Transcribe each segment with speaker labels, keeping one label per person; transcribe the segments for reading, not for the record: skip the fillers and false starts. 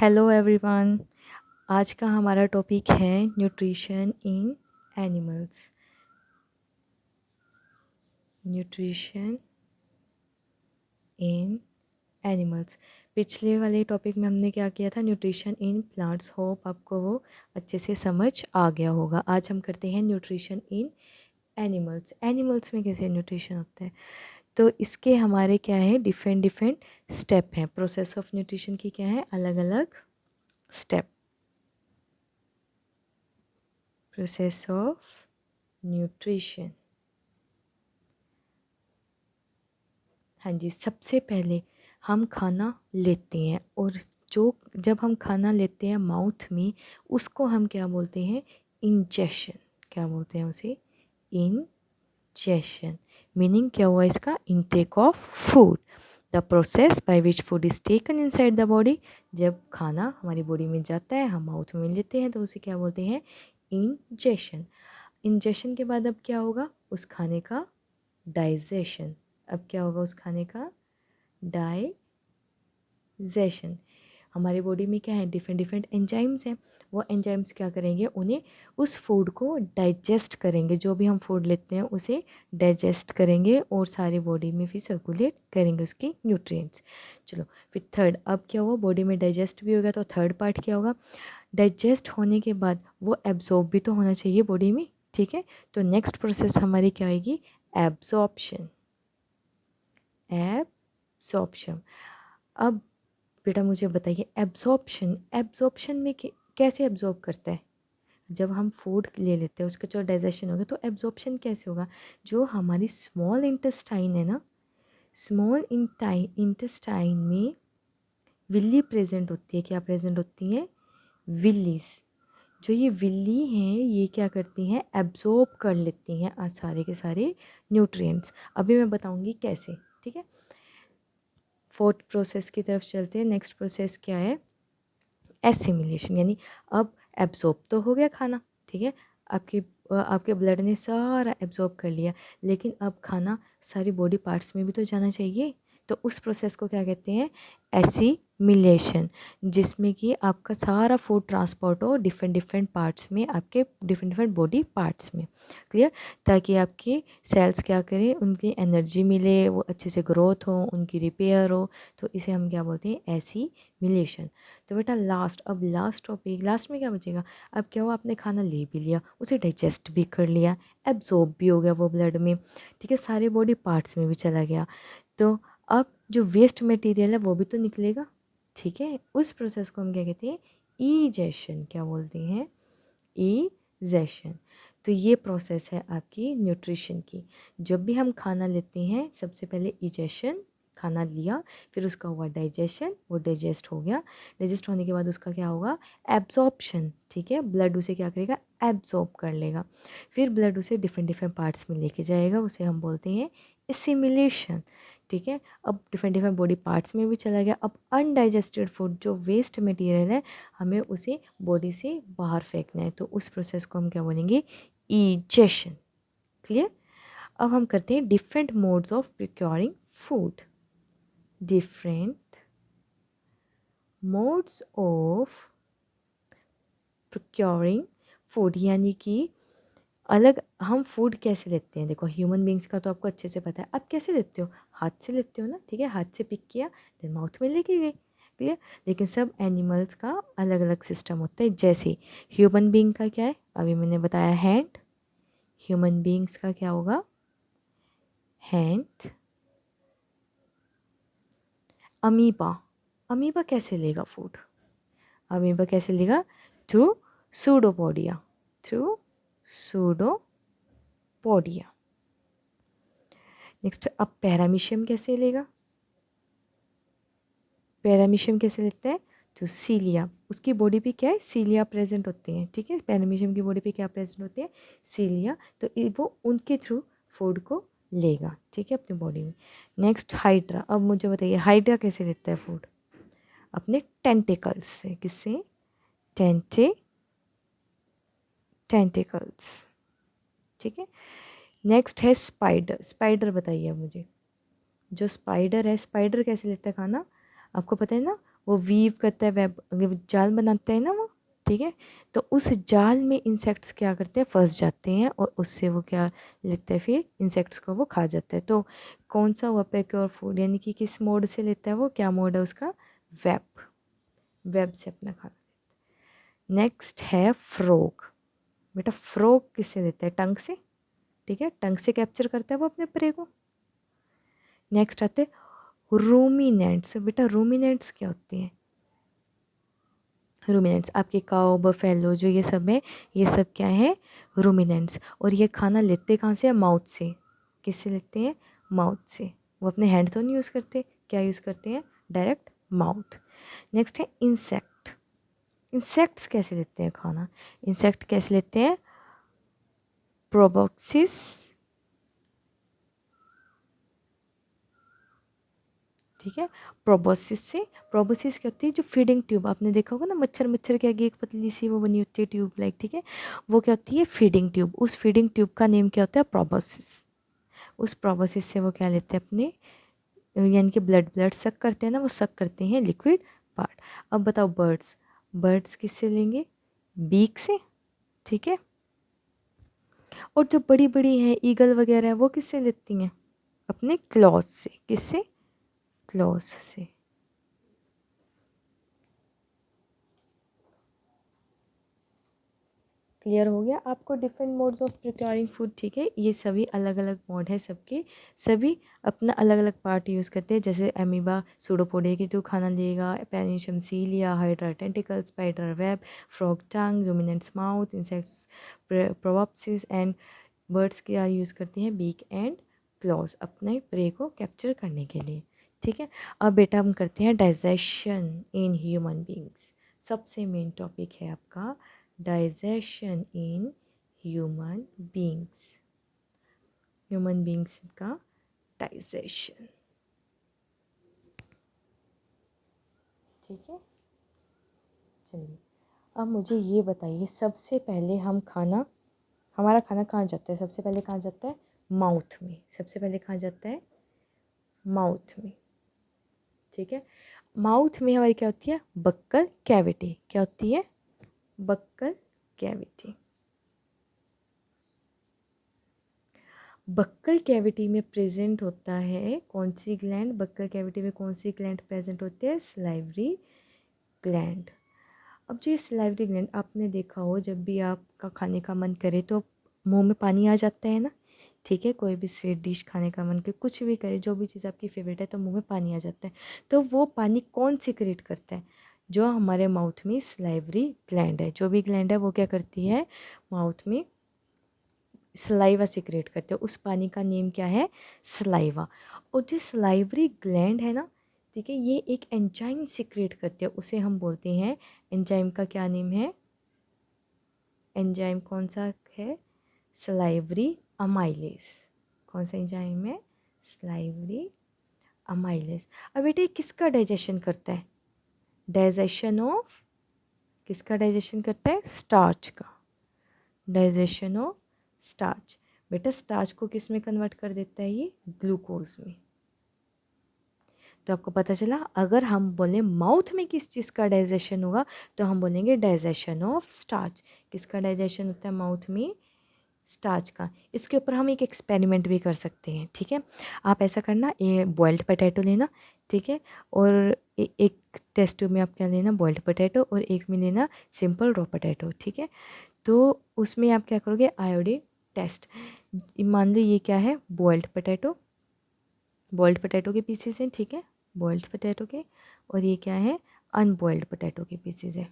Speaker 1: Hello everyone. आज का हमारा टॉपिक है nutrition in animals. Nutrition in animals. पिछले वाले टॉपिक में हमने क्या किया था, न्यूट्रिशन इन प्लांट्स। होप आपको वो अच्छे से समझ आ गया होगा। आज हम करते हैं न्यूट्रिशन इन एनिमल्स। एनिमल्स में कैसे न्यूट्रिशन होता है, तो इसके हमारे क्या है, डिफरेंट डिफरेंट स्टेप हैं। प्रोसेस ऑफ न्यूट्रिशन की क्या है, अलग अलग स्टेप। Process of nutrition. हाँ जी, सबसे पहले हम खाना लेते हैं, और जो जब हम खाना लेते हैं माउथ में, उसको हम क्या बोलते हैं, इंजेशन। क्या बोलते हैं उसे, इंजेशन। मीनिंग क्या हुआ इसका, intake of food. The process by which food is taken inside the body. जब खाना हमारी बॉडी में जाता है, हम माउथ में लेते हैं, तो उसे क्या बोलते हैं, इंजेशन। इंजेशन के बाद अब क्या होगा, उस खाने का डाइजेशन। अब क्या होगा उस खाने का, डाइजेशन। हमारी बॉडी में क्या है, डिफरेंट डिफरेंट एंजाइम्स हैं। वो एंजाइम्स क्या करेंगे, उन्हें उस फूड को डाइजेस्ट करेंगे। जो भी हम फूड लेते हैं उसे डाइजेस्ट करेंगे और सारी बॉडी में फिर सर्कुलेट करेंगे उसकी न्यूट्रिएंट्स। चलो फिर थर्ड, अब क्या हुआ, बॉडी में डाइजेस्ट भी हो गया, तो थर्ड पार्ट क्या होगा, डाइजेस्ट होने के बाद वो एब्जॉर्ब भी तो होना चाहिए बॉडी में। ठीक है, तो नेक्स्ट प्रोसेस हमारी क्या आएगी, एब्जॉर्प्शन। एब्जॉर्प्शन। अब बेटा मुझे बताइए, एब्जॉर्प्शन, एब्जॉर्प्शन में कैसे एब्जॉर्ब करता है। जब हम फूड ले लेते हैं, उसका जो डाइजेशन होगा, तो एब्जॉर्प्शन कैसे होगा, जो हमारी स्मॉल इंटेस्टाइन है ना, स्मॉल इंटेस्टाइन में विल्ली प्रेजेंट होती है। क्या प्रेजेंट होती है, विल्लीज। जो ये विल्ली हैं, ये क्या करती हैं, एब्जॉर्ब कर लेती हैं सारे के सारे न्यूट्रिएंट्स। अभी मैं बताऊंगी कैसे। ठीक है, फोर्थ प्रोसेस की तरफ चलते हैं। नेक्स्ट प्रोसेस क्या है, एसिमिलेशन। यानी अब एब्जॉर्ब तो हो गया खाना, ठीक है, आपके ब्लड ने सारा एब्जॉर्ब कर लिया, लेकिन अब खाना सारी बॉडी पार्ट्स में भी तो जाना चाहिए। तो उस प्रोसेस को क्या कहते हैं, एसिमिलेशन। जिसमें कि आपका सारा फूड ट्रांसपोर्ट हो डिफरेंट डिफरेंट पार्ट्स में, आपके डिफरेंट डिफरेंट बॉडी पार्ट्स में। क्लियर, ताकि आपकी सेल्स क्या करें, उनकी एनर्जी मिले, वो अच्छे से ग्रोथ हो, उनकी रिपेयर हो। तो इसे हम क्या बोलते हैं, एसिमिलेशन। तो बेटा लास्ट, अब लास्ट टॉपिक, लास्ट में क्या बचेगा, अब क्या हुआ, आपने खाना ले भी लिया, उसे डाइजेस्ट भी कर लिया, एब्जॉर्ब भी हो गया वो ब्लड में, ठीक है, सारे बॉडी पार्ट्स में भी चला गया। तो अब जो वेस्ट मटेरियल है वो भी तो निकलेगा। ठीक है, उस प्रोसेस को हम क्या कहते हैं, ईजेशन। क्या बोलते हैं, ईजेशन। तो ये प्रोसेस है आपकी न्यूट्रिशन की। जब भी हम खाना लेते हैं, सबसे पहले ईजेशन, खाना लिया, फिर उसका हुआ डाइजेशन, वो डाइजेस्ट हो गया। डाइजेस्ट होने के बाद उसका क्या होगा, एब्जॉर्प्शन। ठीक है, ब्लड उसे क्या करेगा, एब्जॉर्ब कर लेगा। फिर ब्लड उसे डिफरेंट डिफरेंट पार्ट्स में लेके जाएगा, उसे हम बोलते हैं एसिमिलेशन। ठीक है, अब डिफरेंट डिफरेंट बॉडी पार्ट्स में भी चला गया। अब अनडाइजेस्टेड फूड, जो वेस्ट मटेरियल है, हमें उसे बॉडी से बाहर फेंकना है, तो उस प्रोसेस को हम क्या बोलेंगे, ईजेशन। क्लियर। अब हम करते हैं different modes of procuring food. Different modes of procuring food, यानी कि अलग हम फूड कैसे लेते हैं। देखो ह्यूमन बींग्स का तो आपको अच्छे से पता है, आप कैसे लेते हो, हाथ से लेते हो ना, ठीक है, हाथ से पिक किया, देन माउथ में लेके गए। क्लियर। लेकिन सब एनिमल्स का अलग अलग सिस्टम होता है। जैसे ह्यूमन बींग का क्या है, अभी मैंने बताया हैंड, ह्यूमन बींग्स का क्या होगा, हैंड। अमीबा, अमीबा कैसे लेगा फूड, अमीबा कैसे लेगा, through pseudopodia, through pseudopodia. Next, अब पैरामीशियम कैसे लेगा, पैरामीशियम कैसे लेता है, तो सीलिया, उसकी बॉडी पे क्या है, सीलिया प्रेजेंट होते हैं। ठीक है, पैरामीशियम की बॉडी पे क्या प्रेजेंट होते हैं, सीलिया। तो वो उनके थ्रू फूड को लेगा, ठीक है, अपनी बॉडी में। Next hydra. अब मुझे बताइए, हाइड्रा कैसे लेता है फूड, अपने टेंटिकल्स से। किससे, टेंटिकल्स। ठीक है। नेक्स्ट है स्पाइडर। स्पाइडर बताइए अब मुझे, जो स्पाइडर है, स्पाइडर कैसे लेता है खाना, आपको पता है ना, वो वीव करता है, वेब जाल बनाता है ना वो, ठीक है। तो उस जाल में इंसेक्ट्स क्या करते हैं, फंस जाते हैं और उससे वो क्या लेते हैं, फिर इंसेक्ट्स को वो खा जाता है। तो कौन सा हुआ प्रोक्योर फूड, यानी कि किस मोड से लेता है वो, क्या मोड है उसका, वेब, वेब से अपना खाना। नेक्स्ट है फ्रॉग। बेटा फ्रॉग किससे लेता है, टंग से, ठीक है, टंग से कैप्चर करता है वो अपने प्रे को। नेक्स्ट आते हैं रूमिनेंट्स। बेटा रूमिनेंट्स क्या होती हैं, रूमिनेंट्स आपके काओ बफेलो जो ये सब है, ये सब क्या है, रूमिनेंट्स। और ये खाना लेते कहाँ से, माउथ से। किससे लेते हैं, माउथ से। वो अपने हैंड तो नहीं यूज़ करते, क्या यूज़ करते हैं, डायरेक्ट माउथ। नेक्स्ट है इंसेक्ट। इंसेक्ट्स कैसे लेते हैं खाना, इंसेक्ट कैसे लेते हैं, प्रोबॉक्सिस, ठीक है, प्रोबोसिस से। प्रोबोसिस क्या होती है, जो फीडिंग ट्यूब आपने देखा होगा ना, मच्छर के आगे एक पतली सी वो बनी होती है ट्यूब लाइक, ठीक है, वो क्या होती है, फीडिंग ट्यूब। उस फीडिंग ट्यूब का नेम क्या होता है, प्रोबोसिस। उस प्रोबोसिस से वो क्या लेते हैं अपने, यानी कि ब्लड सक करते हैं ना, वो सक करते हैं लिक्विड पार्ट। अब बताओ बर्ड्स, बर्ड्स किससे लेंगे, बीक से, ठीक है। और जो बड़ी बड़ी है ईगल वगैरह है, वो किससे लेती हैं, अपने क्लॉज से। किससे, क्लॉज से। क्लियर हो गया आपको different modes of preparing food, ठीक है। ये सभी अलग अलग मोड है सबके, सभी अपना अलग अलग पार्ट यूज़ करते हैं। जैसे अमीबा सूडोपोडिया की तो खाना लेगा, पेनिशियम cilia, hydra tentacle, spider web, frog tongue, ruminants mouth, insects proboscis, and birds क्या यूज़ करती हैं, बीक एंड क्लॉज अपने प्रे को कैप्चर करने के लिए, ठीक है। अब बेटा हम करते हैं डाइजेशन इन ह्यूमन बींग्स। सबसे मेन टॉपिक है आपका digestion in human beings, human beings का डाइजेशन, ठीक है। चलिए अब मुझे ये बताइए, सबसे पहले हम खाना, हमारा खाना कहाँ जाता है, सबसे पहले कहाँ जाता है, माउथ में। सबसे पहले कहाँ जाता है, माउथ में, ठीक है। माउथ में हमारी क्या होती है, बक्कल कैविटी। क्या होती है, बक्कल कैविटी। बक्कल कैविटी में प्रेजेंट होता है कौन सी ग्लैंड, बक्कल कैविटी में कौन सी ग्लैंड प्रेजेंट होती है, सलाइवरी ग्लैंड। अब जो ये सलाइवरी ग्लैंड आपने देखा हो, जब भी आपका खाने का मन करे तो मुंह में पानी आ जाता है ना, ठीक है। कोई भी स्वीट डिश खाने का मन करे, कुछ भी करे, जो भी चीज़ आपकी फेवरेट है, तो मुंह में पानी आ जाता है। तो वो पानी कौन सिक्रेट करता है, जो हमारे माउथ में सलाइवरी ग्लैंड है, जो भी ग्लैंड है वो क्या करती है, माउथ में सलाइवा सिक्रेट करते हैं। उस पानी का नेम क्या है, सलाइवा। और जो सलाइवरी ग्लैंड है ना, ठीक है, ये एक एंजाइम सिक्रेट करते हैं, उसे हम बोलते हैं, एंजाइम का क्या नेम है, एंजाइम कौन सा है, सलाइवरी अमाइलेज। कौन सा एंजाइम है, सलाइवरी अमाइलेज। अब बेटे किसका डाइजेशन करता है, डाइजेशन ऑफ, किसका डाइजेशन करता है, स्टार्च का, डाइजेशन ऑफ स्टार्च। बेटा स्टार्च को किस में कन्वर्ट कर देता है, ये ग्लूकोज में। तो आपको पता चला, अगर हम बोलें माउथ में किस चीज़ का डाइजेशन होगा, तो हम बोलेंगे डाइजेशन ऑफ स्टार्च। किसका डाइजेशन होता है माउथ में, स्टार्च का। इसके ऊपर हम एक एक्सपेरिमेंट भी कर सकते हैं, ठीक है। आप ऐसा करना, ये बॉइल्ड पोटैटो लेना, ठीक है, और एक टेस्ट ट्यूब में आप क्या लेना, बॉइल्ड पोटैटो, और एक में लेना सिंपल रॉ पोटैटो, ठीक है। तो उसमें आप क्या करोगे, आयोडीन टेस्ट। मान लो ये क्या है, बॉइल्ड पोटैटो, बॉइल्ड पोटैटो के पीसेस हैं, ठीक है, बॉइल्ड पोटैटो के, और ये क्या है, अनबॉइल्ड पोटैटो के पीसेस है।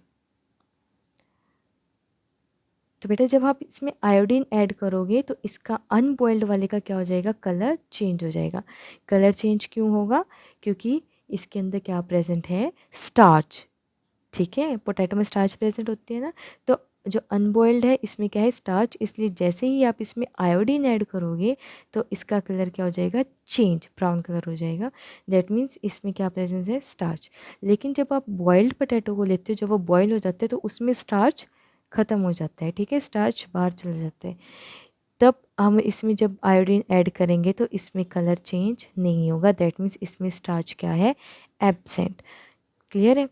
Speaker 1: तो बेटा जब आप इसमें आयोडीन ऐड करोगे तो इसका अनबॉइल्ड वाले का क्या हो जाएगा, कलर चेंज हो जाएगा। कलर चेंज क्यों होगा, क्योंकि इसके अंदर क्या प्रेजेंट है, स्टार्च, ठीक है, पोटैटो में स्टार्च प्रेजेंट होती है ना। तो जो अनबॉइल्ड है इसमें क्या है, स्टार्च, इसलिए जैसे ही आप इसमें आयोडीन ऐड करोगे तो इसका कलर क्या हो जाएगा, चेंज, ब्राउन कलर हो जाएगा। दैट मीन्स इसमें क्या प्रेजेंस है, स्टार्च। लेकिन जब आप बॉइल्ड पोटैटो को लेते हो, जब वो बॉयल हो जाते हैं तो उसमें स्टार्च ख़त्म हो जाता है, ठीक है, स्टार्च बाहर चला जाता है। तब हम इसमें जब आयोडीन ऐड करेंगे तो इसमें कलर चेंज नहीं होगा। दैट मीन्स इसमें स्टार्च क्या है, एब्सेंट। क्लियर है।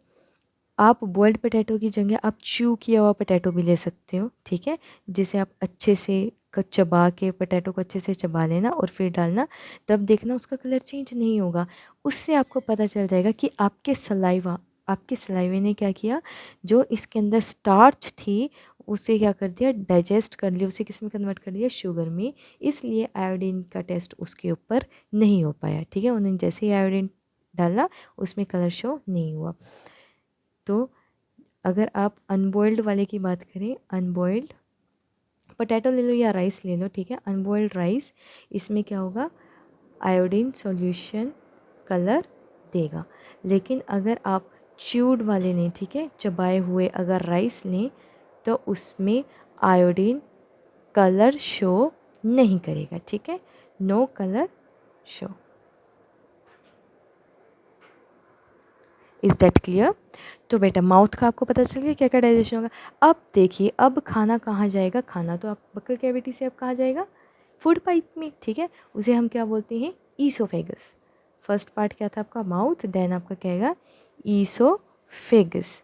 Speaker 1: आप बॉइल्ड पोटैटो की जगह आप च्यू किया हुआ पोटैटो भी ले सकते हो, ठीक है, जिसे आप अच्छे से चबा के पोटैटो को अच्छे से चबा लेना और फिर डालना, तब देखना उसका कलर चेंज नहीं होगा। उससे आपको पता चल जाएगा कि आपके सलाइवे ने क्या किया, जो इसके अंदर स्टार्च थी उसे क्या कर दिया, डाइजेस्ट कर लिया, उसे किस में कन्वर्ट कर दिया, शुगर में। इसलिए आयोडीन का टेस्ट उसके ऊपर नहीं हो पाया, ठीक है। उन्होंने जैसे ही आयोडीन डाला उसमें कलर शो नहीं हुआ। तो अगर आप अनबॉइल्ड वाले की बात करें, अनबॉइल्ड पोटैटो ले लो या राइस ले लो, ठीक है, अनबॉइल्ड राइस, इसमें क्या होगा, आयोडीन सॉल्यूशन कलर देगा। लेकिन अगर आप च्यूड वाले लें, ठीक है, चबाए हुए अगर राइस लें, तो उसमें आयोडीन कलर शो नहीं करेगा, ठीक है, no colour show. Is that clear. तो बेटा माउथ का आपको पता चल गया क्या क्या डाइजेशन होगा। अब देखिए, अब खाना कहाँ जाएगा, खाना तो आप बक्कल कैविटी से अब कहाँ जाएगा, फूड पाइप में, ठीक है, उसे हम क्या बोलते हैं, ईसोफेगस। फर्स्ट पार्ट क्या था आपका, माउथ, देन आपका क्या आएगा, ईसोफेगस।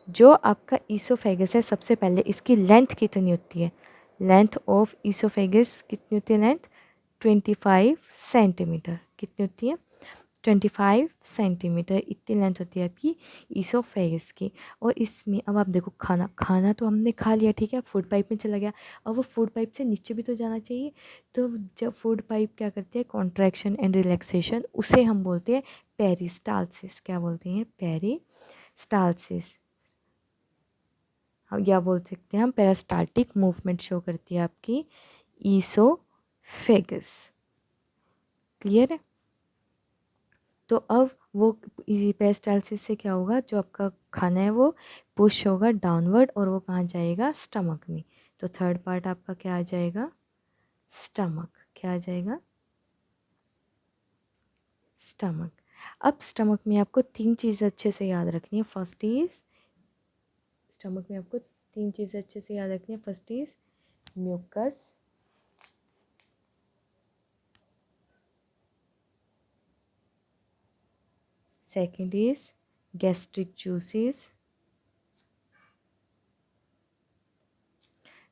Speaker 1: जो आपका ईसोफेगस है, सबसे पहले इसकी लेंथ कितनी होती है, लेंथ ऑफ ईसोफेगस कितनी होती है, लेंथ 25 सेंटीमीटर, कितनी होती है, 25 सेंटीमीटर, इतनी लेंथ होती है आपकी ईसोफेगस की। और इसमें अब आप देखो, खाना तो हमने खा लिया, ठीक है, फूड पाइप में चला गया। अब वो फूड पाइप से नीचे भी तो जाना चाहिए। तो जब फूड पाइप क्या करती है, कॉन्ट्रैक्शन एंड रिलैक्सेशन, उसे हम बोलते हैं पेरिस्टालसिस। क्या बोलते हैं, पेरिस्टालसिस। हम या बोल सकते हैं हम पेरिस्टाल्टिक मूवमेंट शो करती है आपकी ईसोफेगस। क्लियर है। तो अब वो पेरिस्टालसिस से क्या होगा, जो आपका खाना है वो पुश होगा डाउनवर्ड, और वो कहाँ जाएगा, स्टमक में। तो थर्ड पार्ट आपका क्या आ जाएगा, स्टमक। क्या आ जाएगा, स्टमक। अब स्टमक में आपको तीन चीज़ें अच्छे से याद रखनी है। फर्स्ट इज, स्टमक में आपको तीन चीज़ें अच्छे से याद रखनी है। First is mucus, second is gastric juices,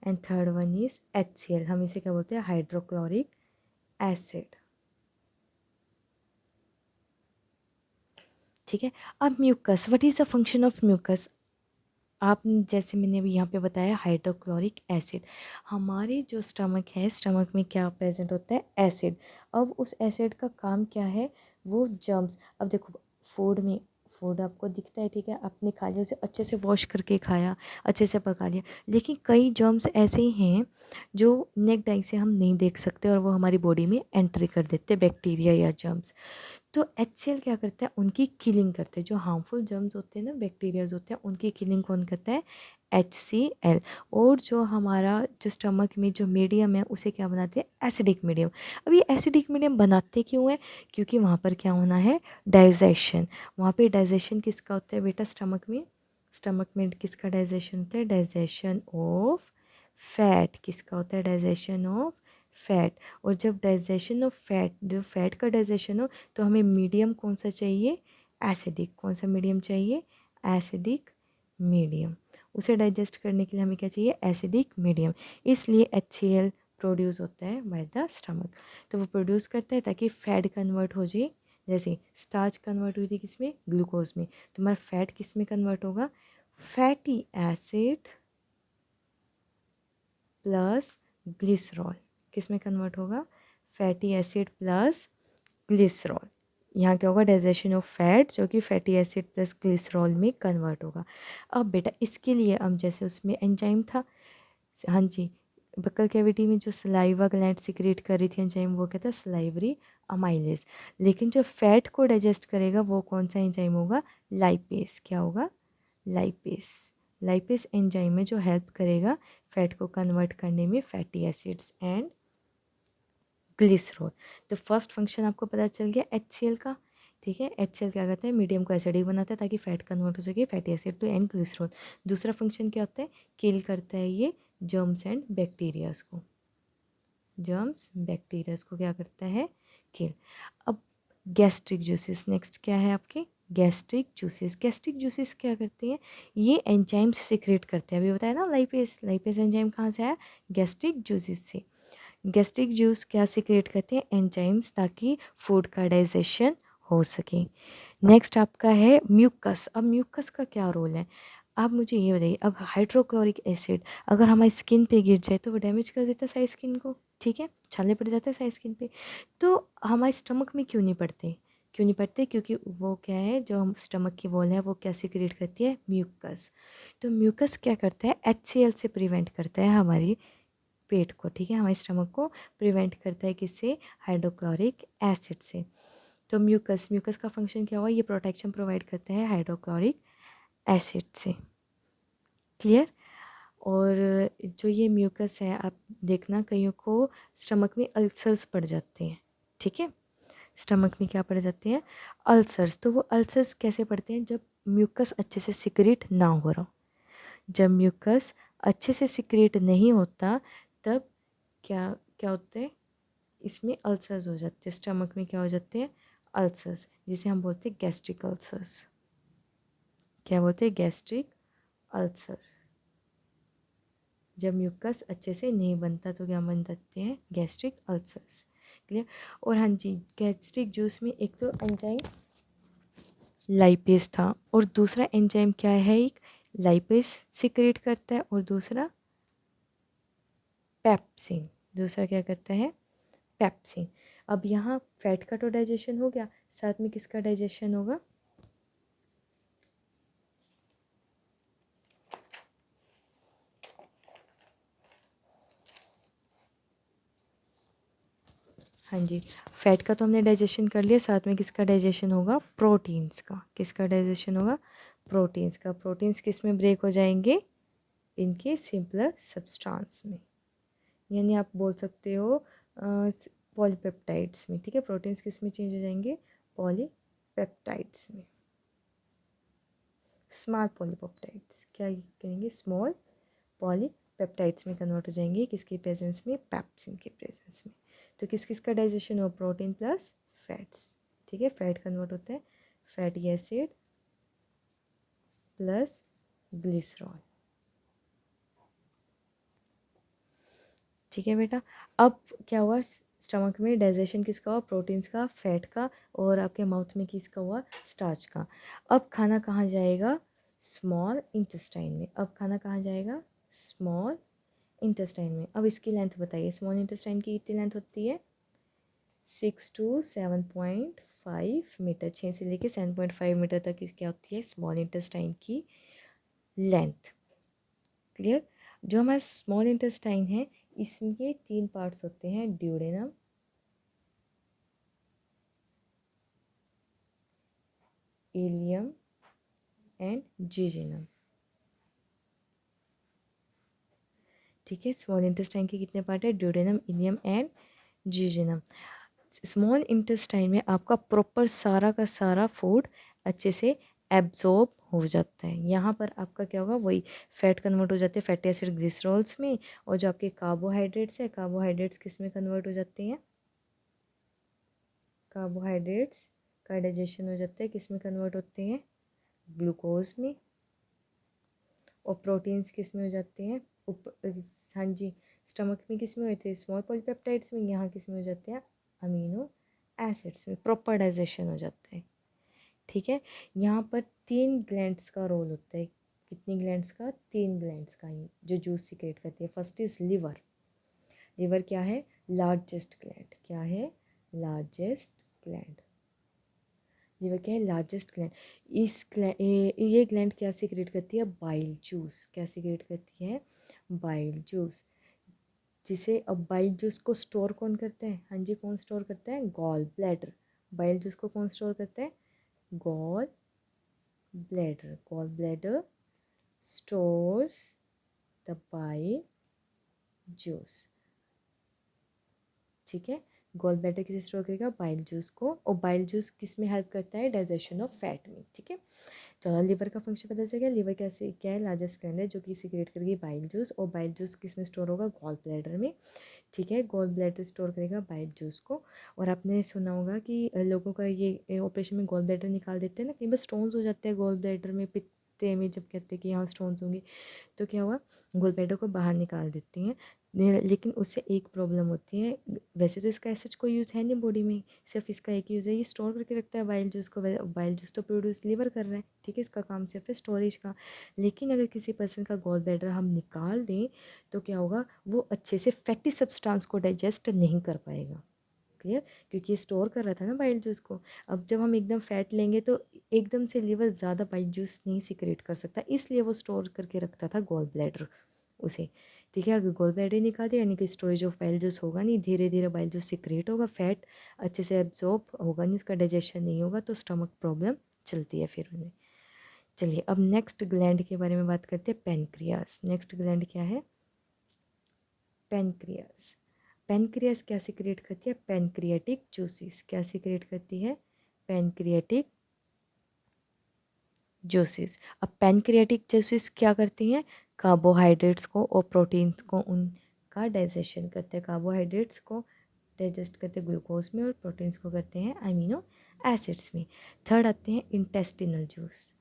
Speaker 1: and third one is HCl। हम इसे क्या बोलते हैं, हाइड्रोक्लोरिक एसिड, ठीक है। अब mucus, what is the function of mucus. आप जैसे मैंने अभी यहाँ पे बताया, हाइड्रोक्लोरिक एसिड, हमारे जो स्टमक है, स्टमक में क्या प्रेजेंट होता है, एसिड। अब उस एसिड का काम क्या है, वो जर्म्स। अब देखो, फूड में, फूड आपको दिखता है, ठीक है, आपने खा लिया, उसे अच्छे से वॉश करके खाया, अच्छे से पका लिया, लेकिन कई जर्म्स ऐसे हैं जो नेक डाइंग से हम नहीं देख सकते, और वो हमारी बॉडी में एंट्री कर देते हैं, बैक्टीरिया या जर्म्स। तो HCl क्या करता है, उनकी किलिंग करते हैं। जो हार्मफुल जर्म्स होते हैं ना, बैक्टीरियाज होते हैं, उनकी किलिंग कौन करता है, HCl। और जो हमारा जो स्टमक में जो मीडियम है, उसे क्या बनाते हैं, एसिडिक मीडियम। अब ये एसिडिक मीडियम बनाते क्यों है, क्योंकि वहाँ पर क्या होना है, डाइजेशन। वहाँ पे डाइजेशन किसका होता है बेटा, स्टमक में, स्टमक में किसका डाइजेशन होता है, डाइजेशन ऑफ फैट। किसका होता है, डाइजेशन ऑफ फैट। और जब डाइजेशन ऑफ फैट, जो फैट का डाइजेशन हो, तो हमें मीडियम कौन सा चाहिए, एसिडिक। कौन सा मीडियम चाहिए, एसिडिक मीडियम। उसे डाइजेस्ट करने के लिए हमें क्या चाहिए, एसिडिक मीडियम। इसलिए HCl प्रोड्यूस होता है बाय द स्टमक। तो वो प्रोड्यूस करता है ताकि फैट कन्वर्ट हो जाए। जैसे स्टार्च कन्वर्ट हुई थी किस में, ग्लूकोज में, तो हमारा फैट किस में कन्वर्ट होगा, फैटी एसिड प्लस ग्लिसरॉल। किस में कन्वर्ट होगा, फैटी एसिड प्लस ग्लिसरॉल। यहाँ क्या होगा, डाइजेशन ऑफ फैट, जो कि फैटी एसिड प्लस ग्लिसरॉल में कन्वर्ट होगा। अब बेटा इसके लिए हम, जैसे उसमें एंजाइम था, हाँ जी, बक्कल कैविटी में जो सलाइवा ग्लैंड सिक्रेट कर रही थी एंजाइम, वो क्या था, सलाइवरी अमाइलेज। लेकिन जो फैट को डाइजेस्ट करेगा वो कौन सा एंजाइम होगा, लाइपेस। क्या होगा, लाइपेस। लाइपेस एंजाइम है जो हेल्प करेगा फैट को कन्वर्ट करने में, फैटी एसिड्स एंड ग्लिसरॉल। तो फर्स्ट फंक्शन आपको पता चल गया HCl का, ठीक है। HCl क्या करता है, मीडियम को एसिडिक बनाता है ताकि फैट कन्वर्ट हो सके, fatty acid to and glycerol. दूसरा फंक्शन क्या होता है, किल करता है ये जर्म्स एंड बैक्टीरियाज को, जर्म्स बैक्टीरियाज को क्या करता है, किल। अब गैस्ट्रिक जूसेस। नेक्स्ट क्या है आपके गैस्ट्रिक जूसेस। गैस्ट्रिक जूसेस क्या करते हैं, ये एंजाइम्स सिक्रेट करते हैं। अभी बताया ना लाइपेस, लाइपेस एंजाइम कहाँ से आया, गैस्ट्रिक जूसेस से। गैस्ट्रिक जूस क्या सिक्रेट करते हैं, एंजाइम्स, ताकि फूड का डाइजेशन हो सके। नेक्स्ट आपका है म्यूकस। अब म्यूकस का क्या रोल है, आप मुझे ये बताइए। अब हाइड्रोक्लोरिक एसिड अगर हमारी स्किन पे गिर जाए तो वो डैमेज कर देता है सारी स्किन को, ठीक है, छाले पड़ जाते हैं सारी स्किन पे। तो हमारे स्टमक में क्यों नहीं पड़ते, क्यों नहीं पड़ते, क्योंकि वो क्या है, जो हम स्टमक की वॉल है वो क्या सिक्रेट करती है, म्यूकस। तो म्यूकस क्या करता है, HCl से प्रिवेंट करता है हमारी पेट को, ठीक है, हमारे स्टमक को प्रिवेंट करता है किससे, हाइड्रोक्लोरिक एसिड से। तो म्यूकस, म्यूकस का फंक्शन क्या हुआ, ये प्रोटेक्शन प्रोवाइड करता है हाइड्रोक्लोरिक एसिड से। क्लियर। और जो ये म्यूकस है, आप देखना कईयों को स्टमक में अल्सर्स पड़ जाते हैं, ठीक है, स्टमक में क्या पड़ जाते हैं, अल्सर्स। तो वो अल्सर्स कैसे पड़ते हैं, जब म्यूकस अच्छे से सिक्रेट ना हो रहा, जब म्यूकस अच्छे से सिक्रेट नहीं होता तब क्या क्या होते हैं, इसमें अल्सर्स हो जाते हैं, स्टमक में क्या हो जाते हैं, अल्सर्स, जिसे हम बोलते हैं गैस्ट्रिक अल्सर्स। क्या बोलते हैं, गैस्ट्रिक अल्सर। जब म्यूकस अच्छे से नहीं बनता तो क्या बन जाते हैं, गैस्ट्रिक अल्सर्स। क्लियर। और हाँ जी, गैस्ट्रिक जूस में एक तो एंजाइम लाइपेस था, और दूसरा एंजाइम क्या है, एक लाइपेस सिक्रेट करता है, और दूसरा पेप्सिन। दूसरा क्या करता है, पेप्सिन। अब यहाँ फैट का तो डाइजेशन हो गया, साथ में किसका डाइजेशन होगा, हाँ जी, फैट का तो हमने डाइजेशन कर लिया, साथ में किसका डाइजेशन होगा, प्रोटीन्स का। किसका डाइजेशन होगा, प्रोटीन्स का। प्रोटीन्स किस में ब्रेक हो जाएंगे, इनके सिंपलर सब्सटेंस में, यानी आप बोल सकते हो पॉलीपेप्टाइड्स में, ठीक है। प्रोटीन्स किस में चेंज हो जाएंगे, पॉलीपेप्टाइड्स में, स्मॉल पॉलीपेप्टाइड्स, क्या कहेंगे, स्मॉल पॉलीपेप्टाइड्स में कन्वर्ट हो जाएंगे, किसके प्रेजेंस में, पेप्सिन के प्रेजेंस में। तो किस किस का डाइजेशन हो, प्रोटीन प्लस फैट्स, ठीक है, फैट कन्वर्ट होता है फैटी एसिड प्लस ग्लिसरॉल, ठीक है बेटा। अब क्या हुआ, स्टमक में डाइजेशन किसका हुआ, प्रोटीन्स का, फैट का, और आपके माउथ में किसका हुआ, स्टार्च का। अब खाना कहाँ जाएगा, स्मॉल इंटेस्टाइन में। अब खाना कहाँ जाएगा, स्मॉल इंटेस्टाइन में। अब इसकी लेंथ बताइए, स्मॉल इंटेस्टाइन की कितनी लेंथ होती है, 6 to 7.5 मीटर, 6 से लेके 7.5 मीटर तक क्या होती है, स्मॉल इंटेस्टाइन की लेंथ। क्लियर। जो हमारा स्मॉल इंटेस्टाइन है, इसके 3 पार्ट्स होते हैं, ड्यूडेनम, इलियम एंड जिजिनम, ठीक है। स्मॉल इंटेस्टाइन के कितने पार्ट है, duodenum, ileum and jejunum. Small intestine में आपका प्रॉपर सारा का सारा फूड अच्छे से एब्जॉर्ब हो जाता है। यहाँ पर आपका क्या होगा, वही फैट कन्वर्ट हो जाते हैं फैटी एसिड ग्लिसरॉल्स में, और जो आपके कार्बोहाइड्रेट्स है, कार्बोहाइड्रेट्स किस में कन्वर्ट हो जाते हैं, कार्बोहाइड्रेट्स का डाइजेशन हो जाता है, किस में कन्वर्ट होते हैं, ग्लूकोज में। और प्रोटीन्स किस में हो जाते हैं, हाँ जी, स्टमक में किस में होते हैं, स्मॉल पॉलीपेप्टाइड्स में, यहाँ किस में हो जाते हैं, अमीनो एसिड्स में, प्रॉपर डाइजेशन हो जाता है, ठीक है। यहाँ पर 3 ग्लैंड्स का रोल होता है, कितनी ग्लैंड्स का, 3 ग्लैंड्स का, ही जो जूस सिक्रेट करती है। First is liver. लिवर क्या है, लार्जेस्ट ग्लैंड, क्या है, लार्जेस्ट ग्लैंड। लिवर क्या है, लार्जेस्ट ग्लैंड। ये ग्लैंड क्या सिक्रेट करती है, बाइल जूस। क्या सिक्रेट करती है, बाइल जूस। जिसे अब बाइल जूस को स्टोर कौन करता है, हाँ जी, कौन स्टोर करता है, गॉल ब्लैडर। बाइल जूस को कौन स्टोर करता है, gall bladder. Gall bladder stores the bile juice, ठीक है। गॉल ब्लैडर किसे स्टोर करेगा, बाइल जूस को, और बाइल जूस किस में हेल्प करता है, डाइजेशन ऑफ फैट में, ठीक है। चलो, लिवर का फंक्शन पता चल गया। लिवर कैसे क्या है, लार्जेस्ट ग्लैंड है जो कि सिक्रेट करेगी बाइल जूस, और बाइल जूस किस में स्टोर होगा, गॉल ब्लैडर में, ठीक है। गॉल ब्लैडर स्टोर करेगा बाइल जूस को। और आपने सुना होगा कि लोगों का ये ऑपरेशन में गॉल ब्लैडर निकाल देते हैं ना, कई बार स्टोन्स हो जाते हैं गॉल ब्लैडर में, पित्ते में, जब कहते हैं कि यहाँ स्टोन्स होंगे तो क्या हुआ, गॉल ब्लैडर को बाहर निकाल देती हैं। लेकिन उससे एक प्रॉब्लम होती है, वैसे तो इसका ऐसा कोई यूज़ है नहीं बॉडी में, सिर्फ इसका एक यूज़ है, ये स्टोर करके रखता है बाइल जूस को। बाइल जूस तो प्रोड्यूस लीवर कर रहा है, ठीक है, इसका काम सिर्फ है स्टोरेज का। लेकिन अगर किसी पर्सन का गॉल ब्लैडर हम निकाल दें तो क्या होगा, वो अच्छे से फैटी सब्सटेंस को डाइजेस्ट नहीं कर पाएगा। क्लियर, क्योंकि ये स्टोर कर रहा था ना बाइल जूस को। अब जब हम एकदम फैट लेंगे तो एकदम से लीवर ज़्यादा बाइल जूस नहीं सिक्रेट कर सकता, इसलिए वो स्टोर करके रखता था गॉल ब्लैडर उसे। ठीक है, अगर गॉल ब्लैडर निकाल दिया यानी कि स्टोरेज ऑफ बाइल जूस होगा नहीं, धीरे धीरे बाइल जूस सिक्रेट होगा, फैट अच्छे से एब्जॉर्ब होगा नहीं, उसका डाइजेशन नहीं होगा, तो स्टमक प्रॉब्लम चलती है फिर उन्हें। चलिए अब नेक्स्ट ग्लैंड के बारे में बात करते हैं, पेनक्रियास। नेक्स्ट ग्लैंड क्या है, पेनक्रियास। पेनक्रियास क्या सिक्रेट करती है, पेनक्रियाटिक जूसेस। क्या सिक्रेट करती है, पेनक्रियाटिक जूसेस। अब पेनक्रियाटिक जूसेस क्या करती हैं, कार्बोहाइड्रेट्स को और प्रोटीन्स को उनका डाइजेशन करते हैं। कार्बोहाइड्रेट्स को डाइजेस्ट करते हैं ग्लूकोज में और प्रोटीन्स को करते हैं अमीनो एसिड्स में। थर्ड आते हैं इंटेस्टिनल जूस।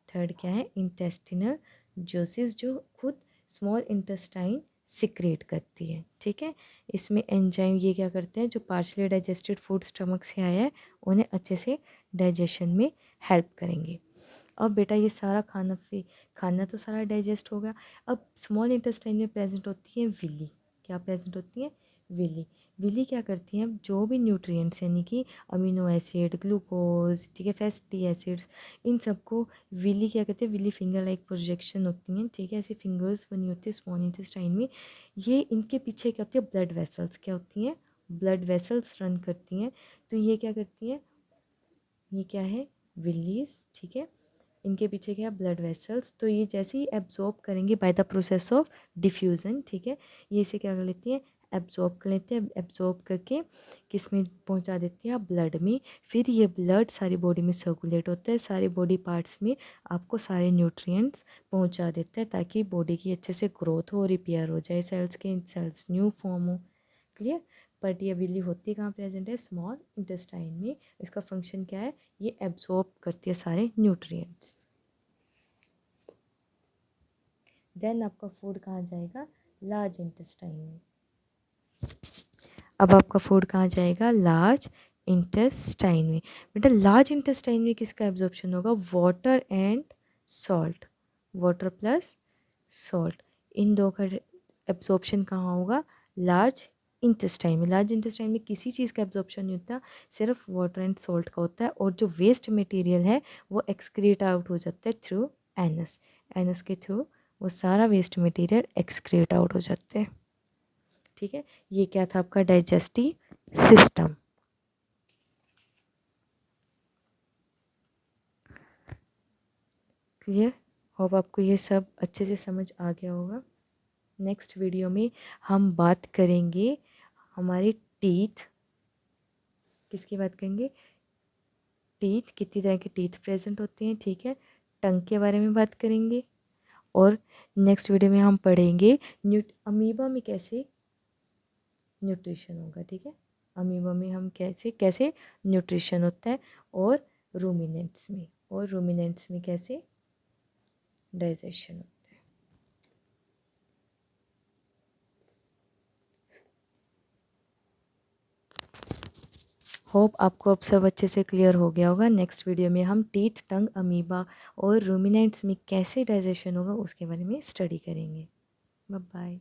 Speaker 1: थर्ड क्या है, इंटेस्टिनल जूसेस, जो खुद स्मॉल इंटेस्टाइन सिक्रेट करती है। ठीक है, इसमें एंजाइम ये क्या करते हैं, जो पार्शली डाइजेस्टेड फूड स्टमक से आया है उन्हें अच्छे से डाइजेशन में हेल्प करेंगे। अब बेटा ये सारा खाना तो सारा डाइजेस्ट होगा। अब स्मॉल इंटेस्टाइन में प्रेजेंट होती है विली। क्या प्रेजेंट होती है, विली। विली क्या करती हैं, जो भी न्यूट्रिएंट्स यानी कि अमीनो एसिड, ग्लूकोज, ठीक है, फैटी एसिड्स, इन सबको विली क्या कहते हैं, विली फिंगर लाइक प्रोजेक्शन होती हैं। ठीक है, ऐसी फिंगर्स बनी होती है स्मॉल इंटेस्टाइन में। ये इनके पीछे क्या होती है, ब्लड वेसल्स क्या होती हैं, ब्लड वेसल्स रन करती हैं। तो ये क्या करती हैं, ये क्या है, विलीज। ठीक है, इनके पीछे क्या, ब्लड वेसल्स। तो ये जैसे ही एब्जॉर्ब करेंगे by the process of diffusion, ठीक है, ये इसे क्या कर लेती है, एब्जॉर्ब कर लेते हैं। एब्जॉर्ब करके किस में पहुंचा देती है, ब्लड में। फिर ये ब्लड सारी बॉडी में सर्कुलेट होता है, सारे बॉडी पार्ट्स में आपको सारे न्यूट्रिएंट्स पहुंचा देता है, ताकि बॉडी की अच्छे से ग्रोथ हो, रिपेयर हो जाए, सेल्स के सेल्स न्यू फॉर्म हो। क्लियर। बट ये विली होती कहाँ प्रेजेंट है, स्मॉल इंटेस्टाइन में। इसका फंक्शन क्या है, ये एब्जॉर्ब करती है सारे न्यूट्रिएंट्स। देन आपका फूड कहाँ जाएगा, लार्ज इंटेस्टाइन में। अब आपका फूड कहाँ जाएगा, लार्ज इंटेस्टाइन में। बेटा लार्ज इंटेस्टाइन में किसका एब्जॉर्प्शन होगा, water and salt, water plus salt, इन दो का एब्जॉर्प्शन कहाँ होगा, लार्ज इंटेस्टाइन में। लार्ज इंटेस्टाइन में किसी चीज़ का एब्जॉर्प्शन नहीं होता, सिर्फ वाटर एंड सॉल्ट का होता है। और जो वेस्ट मटेरियल है वो एक्सक्रीट आउट हो जाता है थ्रू एनस। एनस के थ्रू वो सारा वेस्ट मटेरियल एक्सक्रीट आउट हो जाते हैं। ठीक है, ये क्या था आपका डाइजेस्टिव सिस्टम। क्लियर, होप आपको ये सब अच्छे से समझ आ गया होगा। नेक्स्ट वीडियो में हम बात करेंगे हमारे टीथ, किसकी बात करेंगे, टीथ, कितनी तरह के टीथ प्रेजेंट होते हैं। ठीक है, टंग के बारे में बात करेंगे। और नेक्स्ट वीडियो में हम पढ़ेंगे अमीबा में कैसे न्यूट्रिशन होगा। ठीक है, अमीबा में हम कैसे कैसे न्यूट्रिशन होता है, और रूमिनेंट्स में, और रूमिनेंट्स में कैसे डाइजेशन होता है। होप आपको अब सब अच्छे से क्लियर हो गया होगा। नेक्स्ट वीडियो में हम टीथ, टंग, अमीबा और रूमिनेंट्स में कैसे डाइजेशन होगा उसके बारे में स्टडी करेंगे। Bye bye.